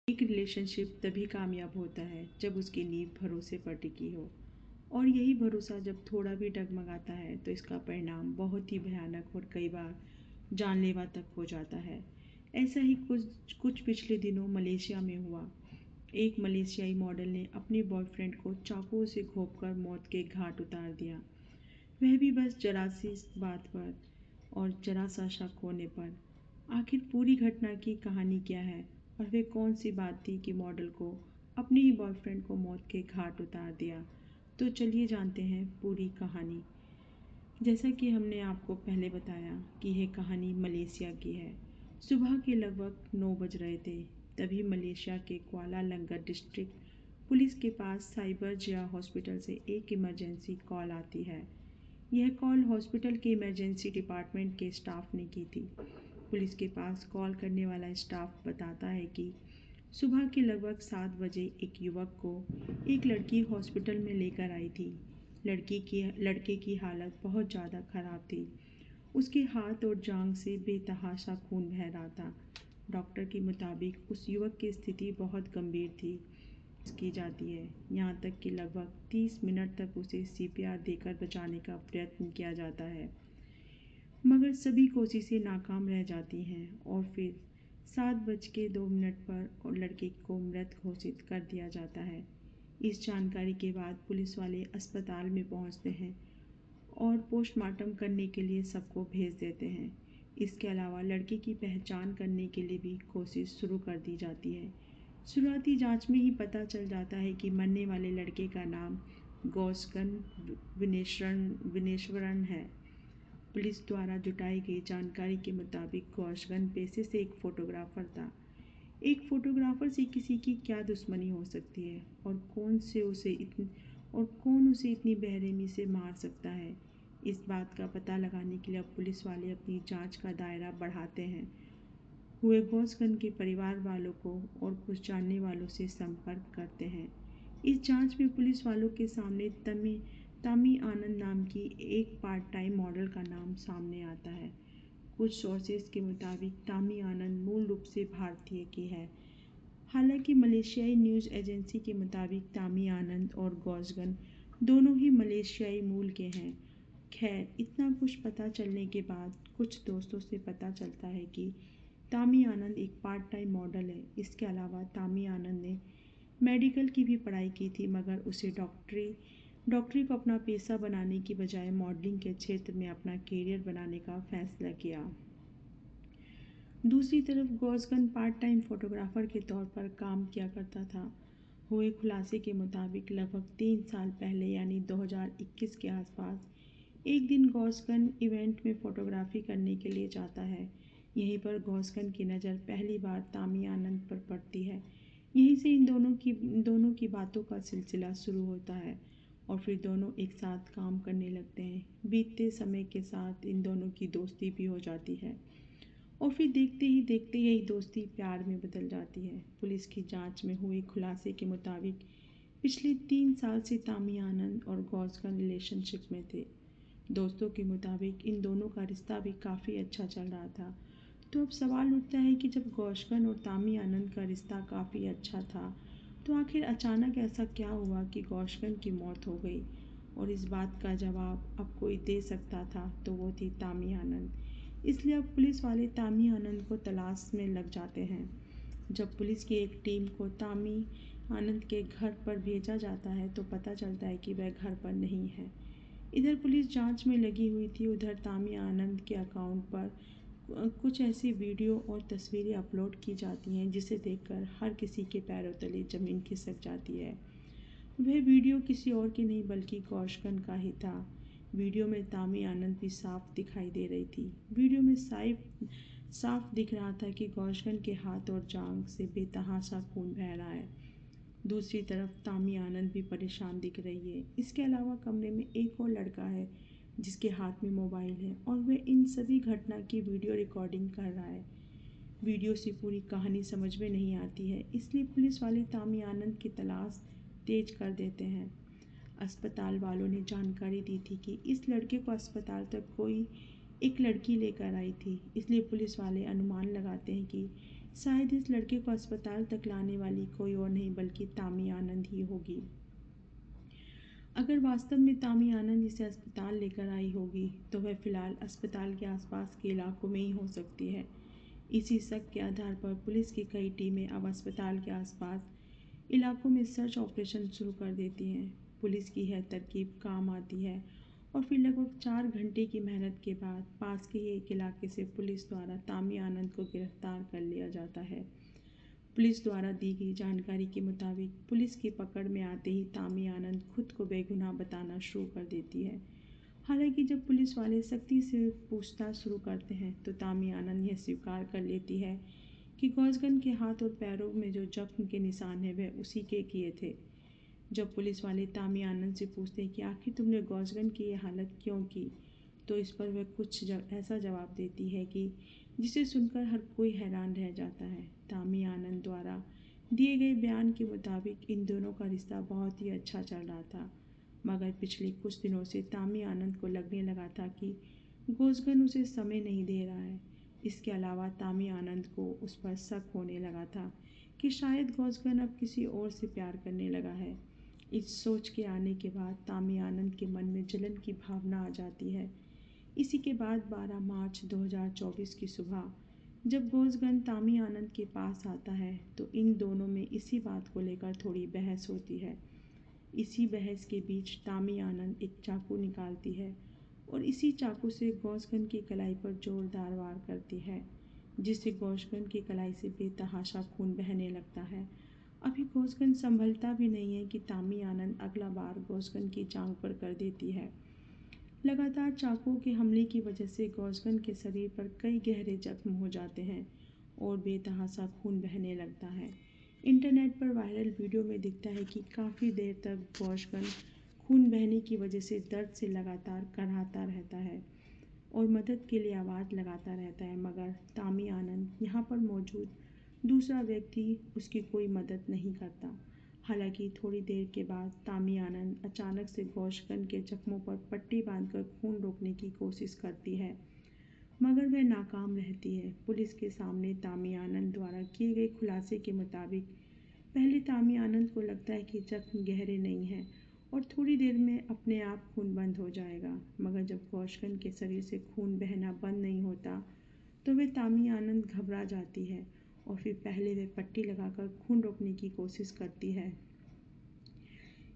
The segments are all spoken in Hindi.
एक रिलेशनशिप तभी कामयाब होता है जब उसकी नींव भरोसे पर टिकी हो, और यही भरोसा जब थोड़ा भी डगमगाता है तो इसका परिणाम बहुत ही भयानक और कई बार जानलेवा तक हो जाता है। ऐसा ही कुछ कुछ पिछले दिनों मलेशिया में हुआ। एक मलेशियाई मॉडल ने अपने बॉयफ्रेंड को चाकू से घोंपकर मौत के घाट उतार दिया, वह भी बस जरा सी इस बात पर और जरा सा शक होने पर। आखिर पूरी घटना की कहानी क्या है और वे कौन सी बात थी कि मॉडल को अपने ही बॉयफ्रेंड को मौत के घाट उतार दिया? तो चलिए जानते हैं पूरी कहानी। जैसा कि हमने आपको पहले बताया कि यह कहानी मलेशिया की है। सुबह के लगभग 9 बज रहे थे, तभी मलेशिया के कुआला लंगर डिस्ट्रिक्ट पुलिस के पास साइबर जिया हॉस्पिटल से एक इमरजेंसी कॉल आती है। यह कॉल हॉस्पिटल के इमरजेंसी डिपार्टमेंट के स्टाफ ने की थी। पुलिस के पास कॉल करने वाला स्टाफ बताता है कि सुबह के लगभग 7 बजे एक युवक को एक लड़की हॉस्पिटल में लेकर आई थी। लड़के की हालत बहुत ज़्यादा खराब थी। उसके हाथ और जांघ से बेतहाशा खून बह रहा था। डॉक्टर के मुताबिक उस युवक की स्थिति बहुत गंभीर थी। की जाती है, यहाँ तक कि लगभग 30 मिनट तक उसे सीपीआर देकर बचाने का प्रयत्न किया जाता है, मगर सभी कोशिशें नाकाम रह जाती हैं और फिर 7:02 पर और लड़के को मृत घोषित कर दिया जाता है। इस जानकारी के बाद पुलिस वाले अस्पताल में पहुंचते हैं और पोस्टमार्टम करने के लिए सबको भेज देते हैं। इसके अलावा लड़के की पहचान करने के लिए भी कोशिश शुरू कर दी जाती है। शुरुआती जांच में ही पता चल जाता है कि मरने वाले लड़के का नाम गौस्कन विनेश्वरन है। पुलिस द्वारा जुटाई गई जानकारी के मुताबिक गौस्कन पेशे से एक फोटोग्राफर था। एक फोटोग्राफर से किसी की क्या दुश्मनी हो सकती है और कौन उसे इतनी बेरहमी से मार सकता है? इस बात का पता लगाने के लिए अब पुलिस वाले अपनी जांच का दायरा बढ़ाते हैं। हुए गौस्कन के परिवार वालों को और कुछ जानने वालों से संपर्क करते हैं। इस जांच में पुलिस वालों के सामने तामी आनंद नाम की एक पार्ट टाइम मॉडल का नाम सामने आता है। कुछ सोर्सेज के मुताबिक तामी आनंद मूल रूप से भारतीय की है। हालांकि मलेशियाई न्यूज़ एजेंसी के मुताबिक तामी आनंद और गौस्कन दोनों ही मलेशियाई मूल के हैं। खैर, इतना कुछ पता चलने के बाद कुछ दोस्तों से पता चलता है कि तामी आनंद एक पार्ट टाइम मॉडल है। इसके अलावा तामी आनंद ने मेडिकल की भी पढ़ाई की थी, मगर उसे डॉक्टरी को अपना पेशा बनाने की बजाय मॉडलिंग के क्षेत्र में अपना करियर बनाने का फैसला किया। दूसरी तरफ गौस्कन पार्ट टाइम फोटोग्राफर के तौर पर काम किया करता था। हुए खुलासे के मुताबिक लगभग 3 साल पहले यानी 2021 के आसपास एक दिन गौस्कन इवेंट में फोटोग्राफी करने के लिए जाता है। यहीं पर गौस्कन की नज़र पहली बार तामी आनंद पर पड़ती है। यहीं से इन दोनों की बातों का सिलसिला शुरू होता है और फिर दोनों एक साथ काम करने लगते हैं। बीतते समय के साथ इन दोनों की दोस्ती भी हो जाती है और फिर देखते ही देखते यही दोस्ती प्यार में बदल जाती है। पुलिस की जांच में हुए खुलासे के मुताबिक पिछले 3 साल से तामी आनंद और गौस्कन रिलेशनशिप में थे। दोस्तों के मुताबिक इन दोनों का रिश्ता भी काफ़ी अच्छा चल रहा था। तो अब सवाल उठता है कि जब गौस्कन और तामी आनंद का रिश्ता काफ़ी अच्छा था, तो आखिर अचानक ऐसा क्या हुआ कि गौस्कन की मौत हो गई? और इस बात का जवाब अब कोई दे सकता था तो वो थी तामी आनंद। इसलिए अब पुलिस वाले तामी आनंद को तलाश में लग जाते हैं। जब पुलिस की एक टीम को तामी आनंद के घर पर भेजा जाता है तो पता चलता है कि वह घर पर नहीं है। इधर पुलिस जांच में लगी हुई थी, उधर तामी आनंद के अकाउंट पर कुछ ऐसी वीडियो और तस्वीरें अपलोड की जाती हैं जिसे देखकर हर किसी के पैरों तले ज़मीन खिसक जाती है। वह वीडियो किसी और की नहीं बल्कि गौस्कन का ही था। वीडियो में तामी आनंद भी साफ दिखाई दे रही थी। वीडियो में साफ दिख रहा था कि गौस्कन के हाथ और जांघ से बेतहाशा खून बह रहा है। दूसरी तरफ तामी आनंद भी परेशान दिख रही है। इसके अलावा कमरे में एक और लड़का है जिसके हाथ में मोबाइल है और वह इन सभी घटना की वीडियो रिकॉर्डिंग कर रहा है। वीडियो से पूरी कहानी समझ में नहीं आती है, इसलिए पुलिस वाले तामी आनंद की तलाश तेज कर देते हैं। अस्पताल वालों ने जानकारी दी थी कि इस लड़के को अस्पताल तक कोई एक लड़की लेकर आई थी, इसलिए पुलिस वाले अनुमान लगाते हैं कि शायद इस लड़के को अस्पताल तक लाने वाली कोई और नहीं बल्कि तामी आनंद ही होगी। अगर वास्तव में तामी आनंद इसे अस्पताल लेकर आई होगी तो वह फिलहाल अस्पताल के आसपास के इलाकों में ही हो सकती है। इसी शक के आधार पर पुलिस की कई टीमें अब अस्पताल के आसपास इलाकों में सर्च ऑपरेशन शुरू कर देती हैं। पुलिस की यह तरकीब काम आती है और फिर लगभग 4 घंटे की मेहनत के बाद पास के ही एक इलाके से पुलिस द्वारा तामी आनंद को गिरफ्तार कर लिया जाता है। पुलिस द्वारा दी गई जानकारी के मुताबिक पुलिस की पकड़ में आते ही तामी आनंद खुद को बेगुनाह बताना शुरू कर देती है। हालांकि जब पुलिस वाले सख्ती से पूछताछ शुरू करते हैं तो तामी आनंद यह स्वीकार कर लेती है कि गौसगन के हाथ और पैरों में जो जख्म के निशान हैं वह उसी के किए थे। जब पुलिस वाले तामी आनंद से पूछते हैं कि आखिर तुमने गौसगन की ये हालत क्यों की, तो इस पर वह कुछ ऐसा जवाब देती है कि जिसे सुनकर हर कोई हैरान रह जाता है। तामी आनंद द्वारा दिए गए बयान के मुताबिक इन दोनों का रिश्ता बहुत ही अच्छा चल रहा था, मगर पिछले कुछ दिनों से तामी आनंद को लगने लगा था कि गौसगन उसे समय नहीं दे रहा है। इसके अलावा तामी आनंद को उस पर शक होने लगा था कि शायद गौसगन अब किसी और से प्यार करने लगा है। इस सोच के आने के बाद तामी आनंद के मन में जलन की भावना आ जाती है। इसी के बाद 12 मार्च 2024 की सुबह जब गौसगन तामी आनंद के पास आता है तो इन दोनों में इसी बात को लेकर थोड़ी बहस होती है। इसी बहस के बीच तामी आनंद एक चाकू निकालती है और इसी चाकू से गौसगन की कलाई पर जोरदार वार करती है, जिससे गौसगन की कलाई से बेतहाशा खून बहने लगता है। अभी गौसगन संभलता भी नहीं है कि तामी आनंद अगला बार गौसगन की जांघ पर कर देती है। लगातार चाकुओं के हमले की वजह से गौसगन के शरीर पर कई गहरे जख्म हो जाते हैं और बेतहाशा खून बहने लगता है। इंटरनेट पर वायरल वीडियो में दिखता है कि काफ़ी देर तक गौसगन खून बहने की वजह से दर्द से लगातार कराहता रहता है और मदद के लिए आवाज़ लगाता रहता है, मगर तामी आनंद यहाँ पर मौजूद दूसरा व्यक्ति उसकी कोई मदद नहीं करता। हालांकि थोड़ी देर के बाद तामी आनंद अचानक से गौसगन के जख्मों पर पट्टी बांधकर खून रोकने की कोशिश करती है, मगर वह नाकाम रहती है। पुलिस के सामने तामी आनंद द्वारा किए गए खुलासे के मुताबिक पहले तामी आनंद को लगता है कि जख्म गहरे नहीं हैं और थोड़ी देर में अपने आप खून बंद हो जाएगा, मगर जब गौसगन के शरीर से खून बहना बंद नहीं होता तो वह तामी आनंद घबरा जाती है और फिर पहले वह पट्टी लगाकर खून रोकने की कोशिश करती है।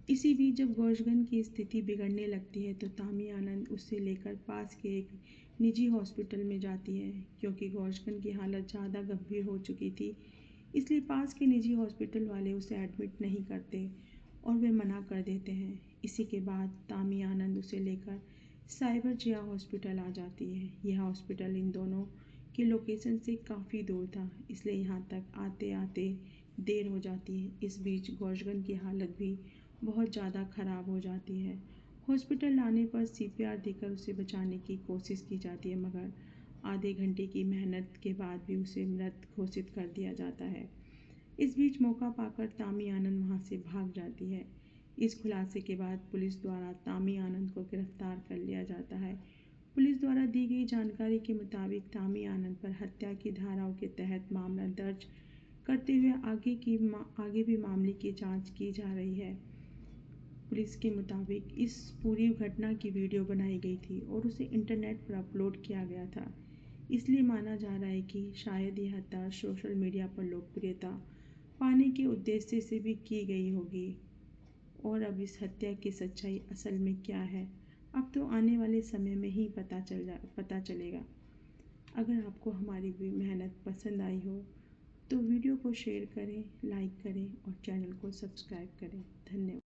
इसी बीच जब गौसगन की स्थिति बिगड़ने लगती है तो तामी आनंद उसे लेकर पास के एक निजी हॉस्पिटल में जाती है। क्योंकि गौसगन की हालत ज़्यादा गंभीर हो चुकी थी, इसलिए पास के निजी हॉस्पिटल वाले उसे एडमिट नहीं करते और वे मना कर देते हैं। इसी के बाद तामी आनंद उसे लेकर साइबर जिया हॉस्पिटल आ जाती है। यह हॉस्पिटल इन दोनों के लोकेशन से काफ़ी दूर था, इसलिए यहाँ तक आते आते देर हो जाती है। इस बीच गौसगन की हालत भी बहुत ज़्यादा ख़राब हो जाती है। हॉस्पिटल लाने पर सीपीआर देकर उसे बचाने की कोशिश की जाती है, मगर आधे घंटे की मेहनत के बाद भी उसे मृत घोषित कर दिया जाता है। इस बीच मौका पाकर तामी आनंद वहां से भाग जाती है। इस खुलासे के बाद पुलिस द्वारा तामी आनंद को गिरफ्तार कर लिया जाता है। पुलिस द्वारा दी गई जानकारी के मुताबिक तामी आनंद पर हत्या की धाराओं के तहत मामला दर्ज करते हुए आगे भी मामले की जांच की जा रही है। पुलिस के मुताबिक इस पूरी घटना की वीडियो बनाई गई थी और उसे इंटरनेट पर अपलोड किया गया था, इसलिए माना जा रहा है कि शायद यह हत्या सोशल मीडिया पर लोकप्रियता पाने के उद्देश्य से भी की गई होगी। और अब इस हत्या की सच्चाई असल में क्या है, अब तो आने वाले समय में ही पता चलेगा। अगर आपको हमारी भी मेहनत पसंद आई हो तो वीडियो को शेयर करें, लाइक करें और चैनल को सब्सक्राइब करें। धन्यवाद।